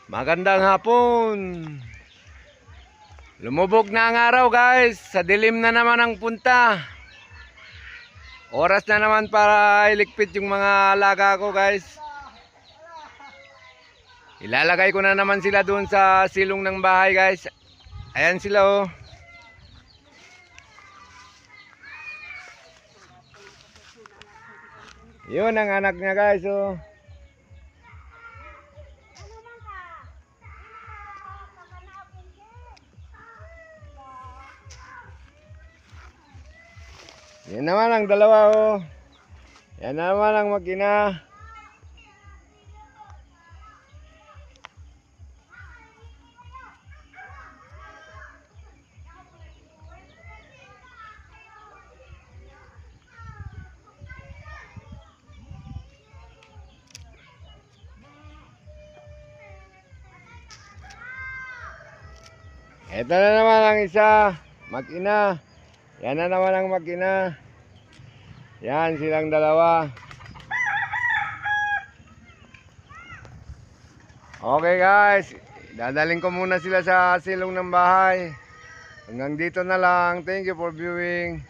Magandang hapon. Lumubog na ang araw guys. Sa dilim na naman ang punta. Oras na naman para iligpit yung mga alaga ko guys. Ilalagay ko na naman sila doon sa silong ng bahay guys. Ayan sila oh. Yun ang anak niya guys oh. Yan naman ang dalawa oh. Yan naman ang makina. Ito na naman ang isa, makina. Yan na naman ang makina. Yan silang dalawa. Okay guys, dadaling ko muna sila sa silong ng bahay. Hanggang dito na lang. Thank you for viewing.